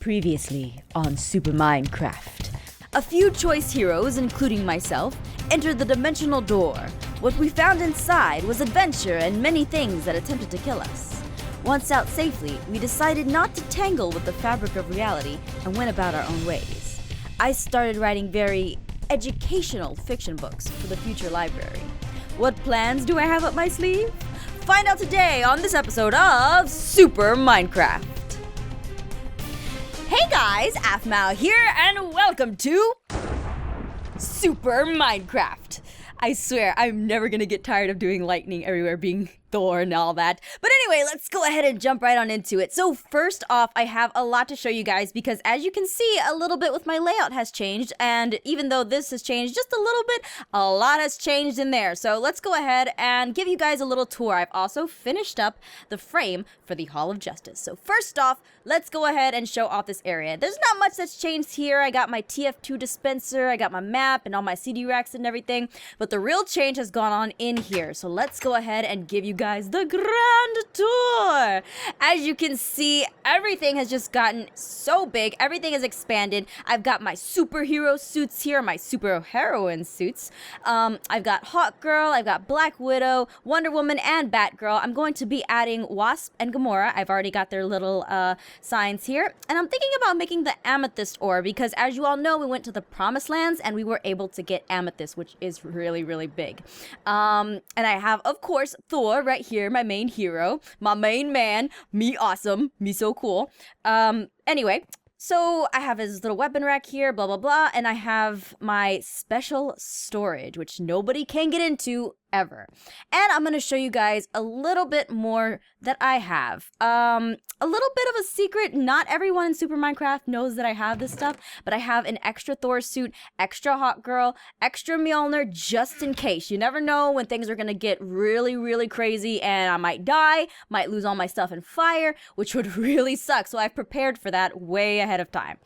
Previously on Super Minecraft. A few choice heroes, including myself, entered the dimensional door. What we found inside was adventure and many things that attempted to kill us. Once out safely, we decided not to tangle with the fabric of reality and went about our own ways. I started writing very educational fiction books for the future library. What plans do I have up my sleeve? Find out today on this episode of Super Minecraft. Hey guys, Aphmau here, and welcome to Super Minecraft. I swear, I'm never gonna get tired of doing lightning everywhere, being Thor and all that. But anyway, let's go ahead and jump right on into it. So first off, I have a lot to show you guys because as you can see, a little bit with my layout has changed. And even though this has changed just a little bit, a lot has changed in there. So let's go ahead and give you guys a little tour. I've also finished up the frame for the Hall of Justice. So first off, let's go ahead and show off this area. There's not much that's changed here. I got my TF2 dispenser, I got my map and all my CD racks and everything. But the real change has gone on in here. So let's go ahead and give you guys the grand tour. As you can see, everything has just gotten so big. Everything has expanded. I've got my superhero suits here, my superheroine suits. I've got Hawk Girl, I've got Black Widow, Wonder Woman, and Batgirl. I'm going to be adding Wasp and Gamora. I've already got their little signs here. And I'm thinking about making the amethyst ore because as you all know, we went to the Promised Lands and we were able to get amethyst, which is really, really big. And I have, of course, Thor right here, my main hero, my main man, me awesome, me so cool. Anyway, so I have his little weapon rack here, blah, blah, blah, and I have my special storage, which nobody can get into ever. And I'm going to show you guys a little bit more that I have. A little bit of a secret. Not everyone in Super Minecraft knows that I have this stuff, but I have an extra Thor suit, extra Hawk Girl, extra Mjolnir, just in case. You never know when things are going to get really, really crazy and I might die, might lose all my stuff in fire, which would really suck. So I've prepared for that way ahead of time.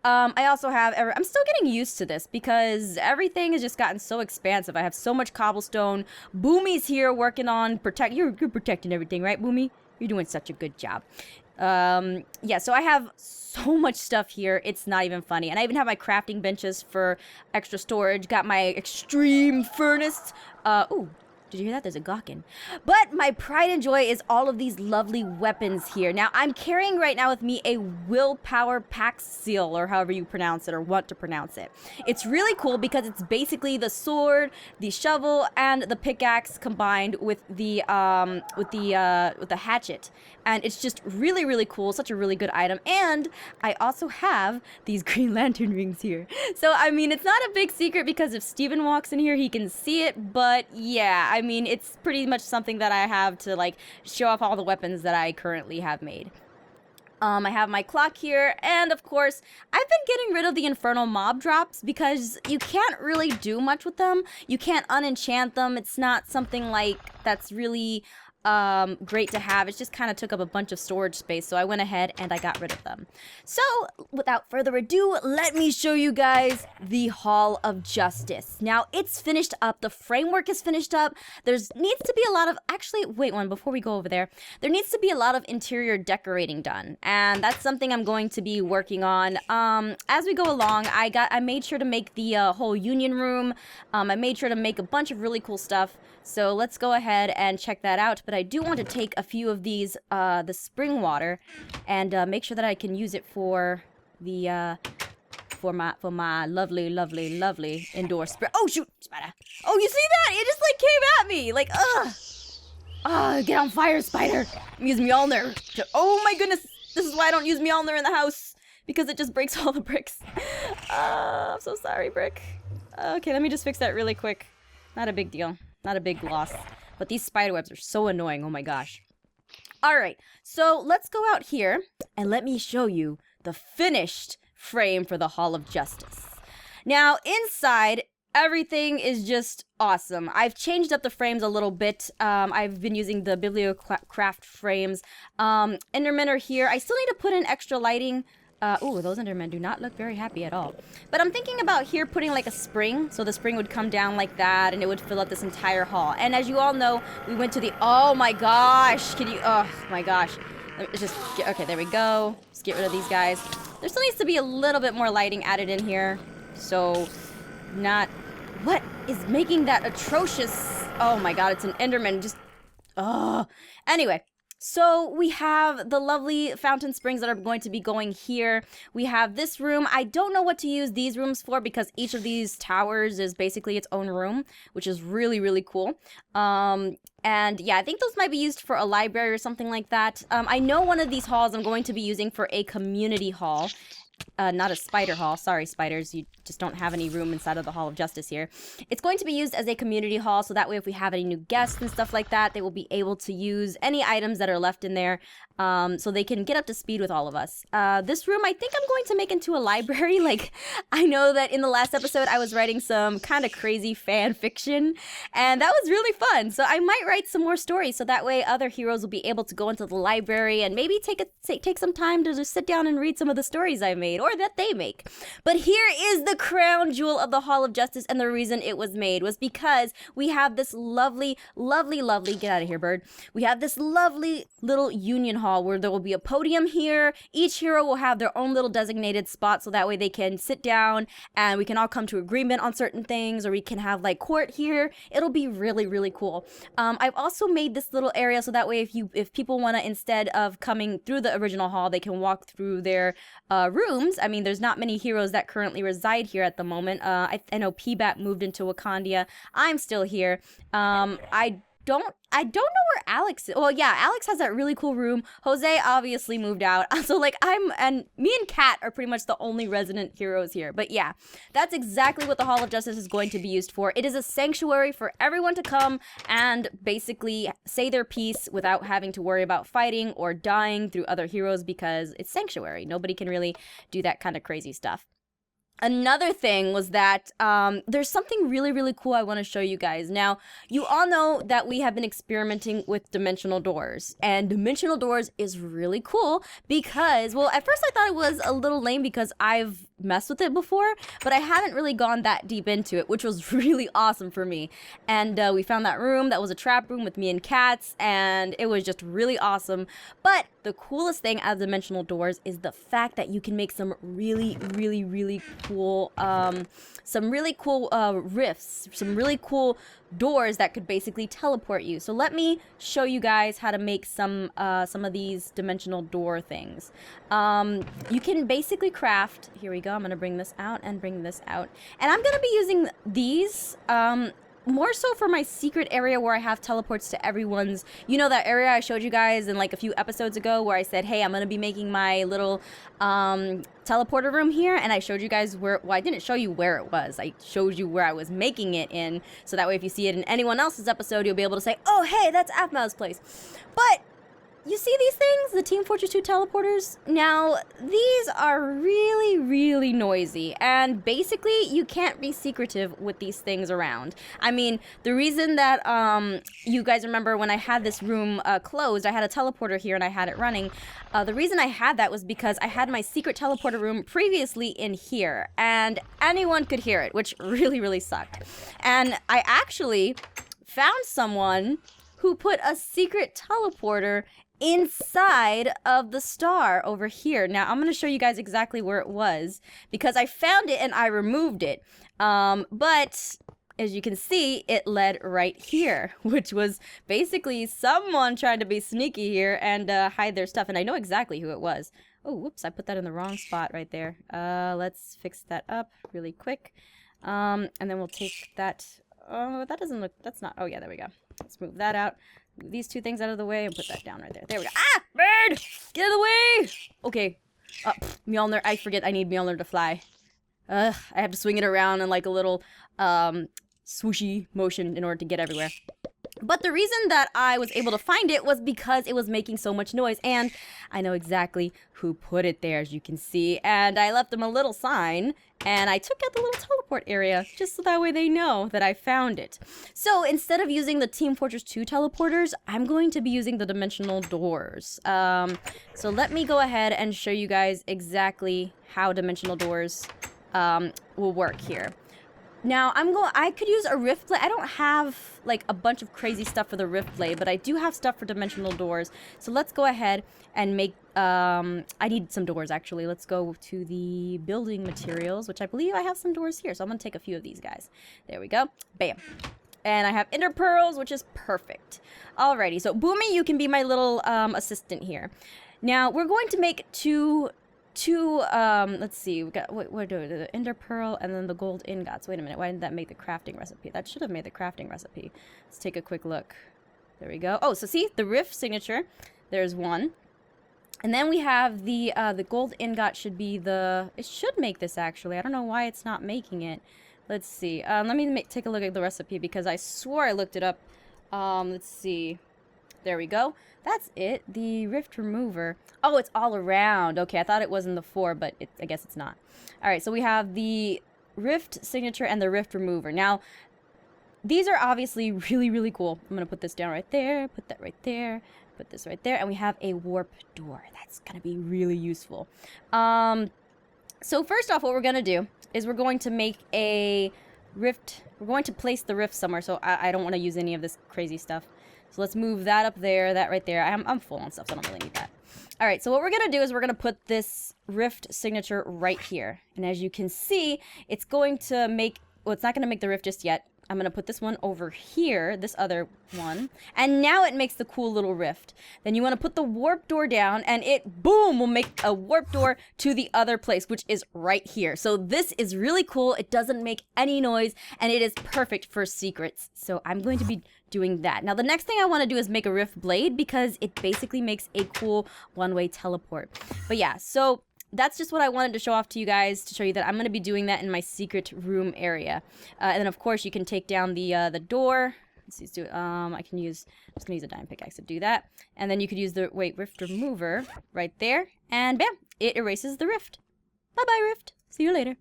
I also have, I'm still getting used to this because everything has just gotten so expansive. I have so much cobblestone. Boomy's here working on you're protecting everything, right, Boomy? You're doing such a good job. Yeah, so I have so much stuff here. It's not even funny. And I even have my crafting benches for extra storage. Got my extreme furnace. Ooh. Did you hear that? There's a gawkin. But my pride and joy is all of these lovely weapons here. Now, I'm carrying right now with me a willpower pack seal, or however you pronounce it, or want to pronounce it. It's really cool because it's basically the sword, the shovel, and the pickaxe combined with the hatchet. And it's just really, really cool. Such a really good item. And I also have these Green Lantern rings here. So, I mean, it's not a big secret because if Steven walks in here, he can see it. But yeah, I mean, it's pretty much something that I have to, like, show off all the weapons that I currently have made. I have my clock here, and of course, I've been getting rid of the infernal mob drops because you can't really do much with them. You can't unenchant them. It's not something like that's really great to have. It just kind of took up a bunch of storage space, so I went ahead and I got rid of them. So, without further ado, let me show you guys the Hall of Justice. Now, it's finished up. The framework is finished up. Needs to be a lot of, actually, wait one, before we go over there, there needs to be a lot of interior decorating done, and that's something I'm going to be working on. As we go along, I made sure to make the whole union room. I made sure to make a bunch of really cool stuff, so let's go ahead and check that out. But I do want to take a few of these, the spring water, and make sure that I can use it for the, for my lovely, lovely, lovely indoor spring. Oh shoot, spider! Oh, you see that? It just like came at me, like ugh! Get on fire, spider! I'm using Mjolnir. Oh my goodness, this is why I don't use Mjolnir in the house because it just breaks all the bricks. I'm so sorry, brick. Okay, let me just fix that really quick. Not a big deal. Not a big loss. But these spider webs are so annoying. Oh my gosh. Alright, so let's go out here and let me show you the finished frame for the Hall of Justice. Now, inside, everything is just awesome. I've changed up the frames a little bit. I've been using the Bibliocraft frames. Endermen are here. I still need to put in extra lighting. Ooh, those Endermen do not look very happy at all. But I'm thinking about here putting like a spring, so the spring would come down like that, and it would fill up this entire hall. And as you all know, we went to the, oh my gosh, oh my gosh. Let's just, okay, there we go. Let's get rid of these guys. There still needs to be a little bit more lighting added in here. So, not... What is making that atrocious... Oh my god, it's an Enderman. Just... Ugh. Anyway. So we have the lovely fountain springs that are going to be going here. We have this room. I don't know what to use these rooms for because each of these towers is basically its own room, which is really, really cool. And yeah, I think those might be used for a library or something like that. I know one of these halls I'm going to be using for a community hall. Not a spider hall. Sorry, spiders. You just don't have any room inside of the Hall of Justice here. It's going to be used as a community hall, so that way if we have any new guests and stuff like that, they will be able to use any items that are left in there, so they can get up to speed with all of us. This room, I think I'm going to make into a library. Like, I know that in the last episode, I was writing some kind of crazy fan fiction, and that was really fun. So I might write some more stories, so that way other heroes will be able to go into the library and maybe take some time to just sit down and read some of the stories I made, or that they make. But here is the crown jewel of the Hall of Justice, and the reason it was made was because we have this lovely, lovely, lovely, get out of here, bird. We have this lovely little union hall where there will be a podium here. Each hero will have their own little designated spot, so that way they can sit down and we can all come to agreement on certain things, or we can have like court here. It'll be really, really cool. I've also made this little area so that way if people want to, instead of coming through the original hall, they can walk through their rooms. I mean, there's not many heroes that currently reside here at the moment. I know P-Bat moved into Wakandia. I'm still here. I don't know where Alex is. Well, yeah, Alex has that really cool room. Jose obviously moved out. So, like, and me and Kat are pretty much the only resident heroes here. But yeah, that's exactly what the Hall of Justice is going to be used for. It is a sanctuary for everyone to come and basically say their piece without having to worry about fighting or dying through other heroes, because it's sanctuary. Nobody can really do that kind of crazy stuff. Another thing was that there's something really, really cool I want to show you guys. Now, you all know that we have been experimenting with dimensional doors, and dimensional doors is really cool because, well, at first I thought it was a little lame because I've messed with it before, but I haven't really gone that deep into it, which was really awesome for me. And we found that room that was a trap room with me and Cats, and it was just really awesome. But the coolest thing out of dimensional doors is the fact that you can make some really, really, really cool, rifts, some really cool doors that could basically teleport you. So let me show you guys how to make some of these dimensional door things. You can basically craft, here we go, I'm gonna bring this out and bring this out. And I'm gonna be using these, more so for my secret area where I have teleports to everyone's, you know, that area I showed you guys in like a few episodes ago where I said, hey, I'm gonna be making my little teleporter room here, and I showed you guys where, well, I didn't show you where it was, I showed you where I was making it in, so that way if you see it in anyone else's episode, you'll be able to say, oh, hey, that's Aphmau's place. But you see these things, the Team Fortress 2 teleporters? Now, these are really, really noisy, and basically, you can't be secretive with these things around. I mean, the reason that, you guys remember when I had this room closed, I had a teleporter here and I had it running. The reason I had that was because I had my secret teleporter room previously in here, and anyone could hear it, which really, really sucked. And I actually found someone who put a secret teleporter inside of the star over here. Now, I'm going to show you guys exactly where it was because I found it and I removed it. But as you can see, it led right here, which was basically someone trying to be sneaky here and hide their stuff. And I know exactly who it was. Oh, whoops, I put that in the wrong spot right there. Let's fix that up really quick. And then we'll take that. Oh, that doesn't look, that's not, oh yeah, there we go. Let's move that out. Move these two things out of the way and put that down right there. There we go. Ah! Bird! Get out of the way! Okay. Mjolnir. I forget I need Mjolnir to fly. I have to swing it around in like a little, swooshy motion in order to get everywhere. But the reason that I was able to find it was because it was making so much noise, and I know exactly who put it there, as you can see, and I left them a little sign, and I took out the little teleport area, just so that way they know that I found it. So instead of using the Team Fortress 2 teleporters, I'm going to be using the dimensional doors. So let me go ahead and show you guys exactly how dimensional doors will work here. Now, I could use a rift blade. I don't have, like, a bunch of crazy stuff for the rift blade, but I do have stuff for dimensional doors. So let's go ahead and make, I need some doors, actually. Let's go to the building materials, which I believe I have some doors here. So I'm gonna take a few of these guys. There we go. Bam. And I have ender pearls, which is perfect. Alrighty, so Boomy, you can be my little, assistant here. Now, we're going to make two, let's see, we got, what do we do? The ender pearl and then the gold ingots. Wait a minute, why didn't that make the crafting recipe? That should have made the crafting recipe. Let's take a quick look. There we go. Oh, so see, the rift signature, there's one. And then we have the gold ingot should be the, it should make this actually. I don't know why it's not making it. Let's see, let me take a look at the recipe because I swore I looked it up. Let's see. There we go. That's it. The rift remover. Oh, it's all around. Okay, I thought it was in the 4, but I guess it's not. All right, so we have the rift signature and the rift remover. Now, these are obviously really, really cool. I'm going to put this down right there, put that right there, put this right there, and we have a warp door. That's going to be really useful. So first off, what we're going to do is we're going to make a rift. We're going to place the rift somewhere, so I don't want to use any of this crazy stuff. So let's move that up there, that right there. I'm full on stuff, so I don't really need that. All right, so what we're going to do is we're going to put this rift signature right here. And as you can see, it's going to make, well, it's not going to make the rift just yet. I'm going to put this one over here, this other one. And now it makes the cool little rift. Then you want to put the warp door down and it, boom, will make a warp door to the other place, which is right here. So this is really cool. It doesn't make any noise and it is perfect for secrets. So I'm going to be doing that. Now the next thing I want to do is make a rift blade because it basically makes a cool one-way teleport. But yeah, so that's just what I wanted to show off to you guys to show you that I'm going to be doing that in my secret room area. And then of course you can take down the door. Let's do I can use, I'm just going to use a diamond pickaxe to do that. And then you could use the rift remover right there. And bam, it erases the rift. Bye-bye, rift. See you later.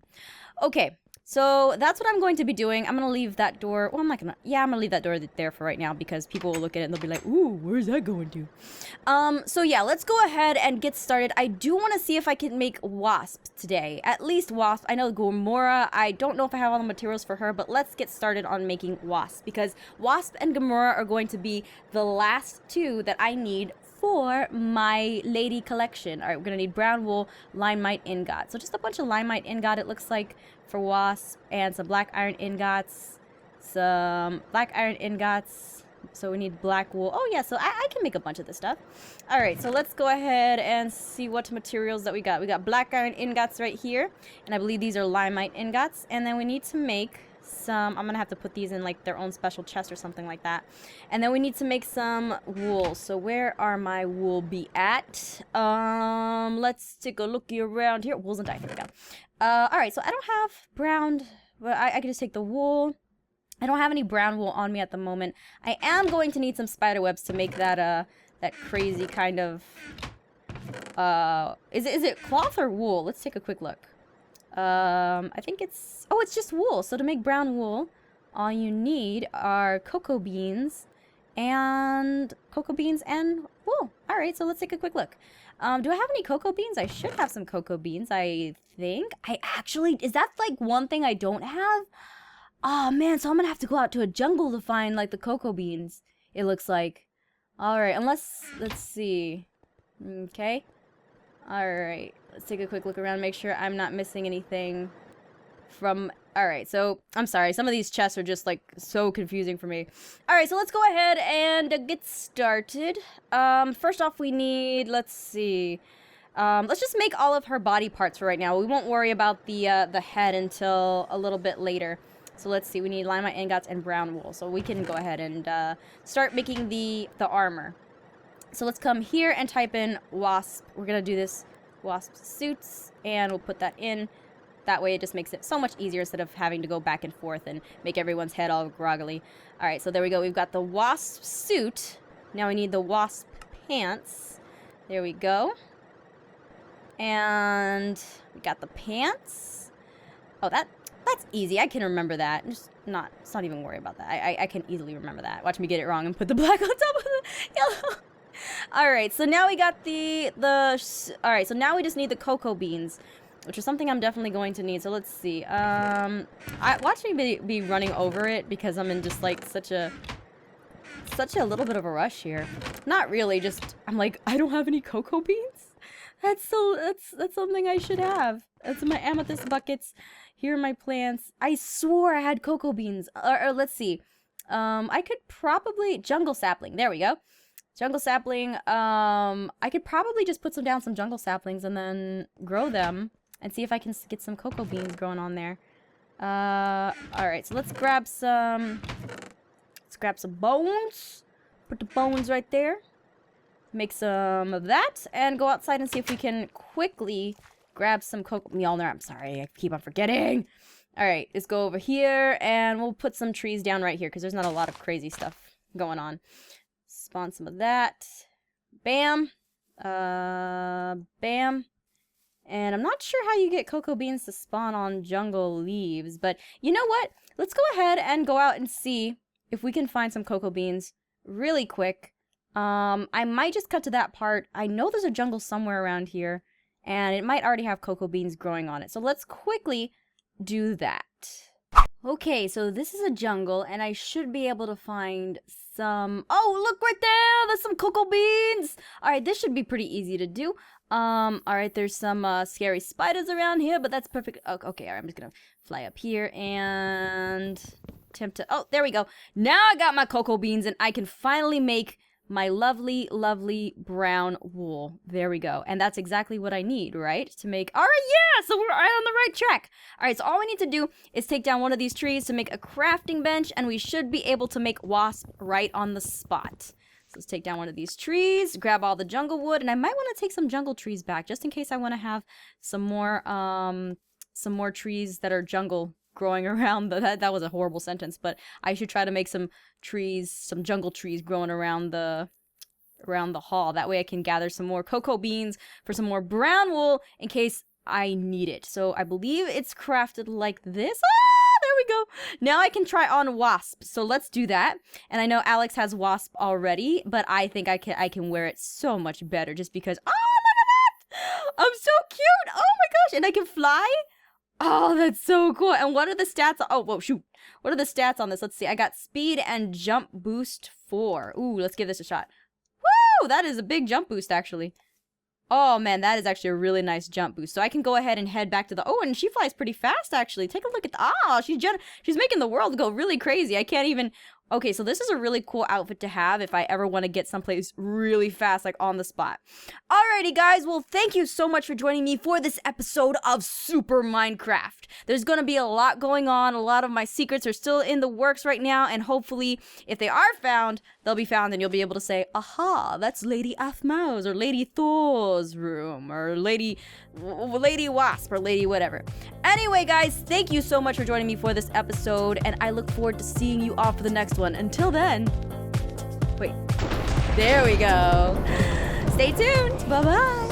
Okay. So that's what I'm going to be doing. I'm going to leave that door. Well, I'm not going to. Yeah, I'm going to leave that door there for right now because people will look at it and they'll be like, ooh, where's that going to? So yeah, let's go ahead and get started. I do want to see if I can make Wasp today. At least Wasp. I know Gamora. I don't know if I have all the materials for her, but let's get started on making Wasp because Wasp and Gamora are going to be the last two that I need for my lady collection. All right, we're going to need brown wool, limite ingot. So just a bunch of limite ingot, it looks like, for Wasp, and some black iron ingots, some black iron ingots. So we need black wool. Oh yeah, so I can make a bunch of this stuff. All right, so let's go ahead and see what materials that we got. We got black iron ingots right here, and I believe these are limite ingots. And then we need to make some, I'm gonna have to put these in like their own special chest or something like that. And then we need to make some wool. So where are my wool be at? Let's take a looky around here. Wool's and dye, there we go. Alright, so I don't have brown, but I can just take the wool. I don't have any brown wool on me at the moment. I am going to need some spider webs to make that, that crazy kind of, is it cloth or wool? Let's take a quick look. I think it's, oh, it's just wool. So to make brown wool, all you need are cocoa beans and wool. Alright, so let's take a quick look. Do I have any cocoa beans? I should have some cocoa beans, I think. I actually, is that like one thing I don't have? Oh man, so I'm gonna have to go out to a jungle to find like the cocoa beans, it looks like. Alright, unless, let's see. Okay. Alright, let's take a quick look around, make sure I'm not missing anything from... Alright, so, I'm sorry, some of these chests are just, like, so confusing for me. Alright, so let's go ahead and get started. First off, we need, let's see... let's just make all of her body parts for right now. We won't worry about the head until a little bit later. So let's see, we need limite ingots and brown wool. So we can go ahead and start making the armor. So let's come here and type in Wasp. We're going to do this Wasp suits, and we'll put that in. That way it just makes it so much easier instead of having to go back and forth and make everyone's head all groggly. Alright, so there we go. We've got the Wasp suit. Now we need the Wasp pants. There we go. And we got the pants. Oh, that's easy. I can remember that. Let's not even worry about that. I can easily remember that. Watch me get it wrong and put the black on top of the yellow. Alright, so now we got alright, so now we just need the cocoa beans. which is something I'm definitely going to need. So let's see. Watch me be running over it because I'm in just like such a little bit of a rush here. Not really, just I'm like, I don't have any cocoa beans. That's something I should have. That's in my amethyst buckets. Here are my plants. I swore I had cocoa beans. Or let's see. I could probably jungle sapling. There we go. Jungle sapling. I could probably just put some jungle saplings and then grow them and see if I can get some cocoa beans growing on there. All right. So let's grab some. Let's grab some bones. Put the bones right there. Make some of that and go outside and see if we can quickly grab some cocoa. I'm sorry, I keep on forgetting. All right, let's go over here and we'll put some trees down right here because there's not a lot of crazy stuff going on. Spawn some of that. Bam. Bam. And I'm not sure how you get cocoa beans to spawn on jungle leaves, but you know what? Let's go ahead and go out and see if we can find some cocoa beans really quick. I might just cut to that part. I know there's a jungle somewhere around here, and it might already have cocoa beans growing on it. So let's quickly do that. Okay, so this is a jungle, and I should be able to find some... Oh, look right there! There's some cocoa beans! Alright, this should be pretty easy to do. Alright, there's some scary spiders around here, but that's perfect. Oh, okay, alright, I'm just gonna fly up here and attempt to... Oh, there we go. Now I got my cocoa beans, and I can finally make my lovely, lovely brown wool. There we go. And that's exactly what I need, right? To make... Alright, yeah! So we're on the right track. Alright, so all we need to do is take down one of these trees to make a crafting bench, and we should be able to make Wasp right on the spot. So let's take down one of these trees, grab all the jungle wood, and I might want to take some jungle trees back, just in case I want to have some more trees that are jungle growing around. That was a horrible sentence, but I should try to make some trees, some jungle trees growing around the hall. That way I can gather some more cocoa beans for some more brown wool in case I need it. So I believe it's crafted like this. Ah, there we go. Now I can try on Wasp. So let's do that. And I know Alex has Wasp already, but I think I can wear it so much better just because... Oh, look at that! I'm so cute! Oh my gosh! And I can fly? Oh, that's so cool. And what are the stats? Oh, whoa, shoot. What are the stats on this? Let's see. I got speed and jump boost 4. Ooh, let's give this a shot. Woo! That is a big jump boost, actually. Oh, man, that is actually a really nice jump boost. So I can go ahead and head back to the... Oh, and she flies pretty fast, actually. Take a look at... Oh, she's making the world go really crazy. I can't even... Okay, so this is a really cool outfit to have if I ever want to get someplace really fast, like on the spot. Alrighty, guys. Well, thank you so much for joining me for this episode of Super Minecraft. There's going to be a lot going on. A lot of my secrets are still in the works right now, and hopefully, if they are found, they'll be found, and you'll be able to say, aha, that's Lady Aphmau's, or Lady Thor's room, or Lady Wasp, or Lady whatever. Anyway, guys, thank you so much for joining me for this episode, and I look forward to seeing you all for the next one. Until then, wait, there we go. Stay tuned. Bye-bye.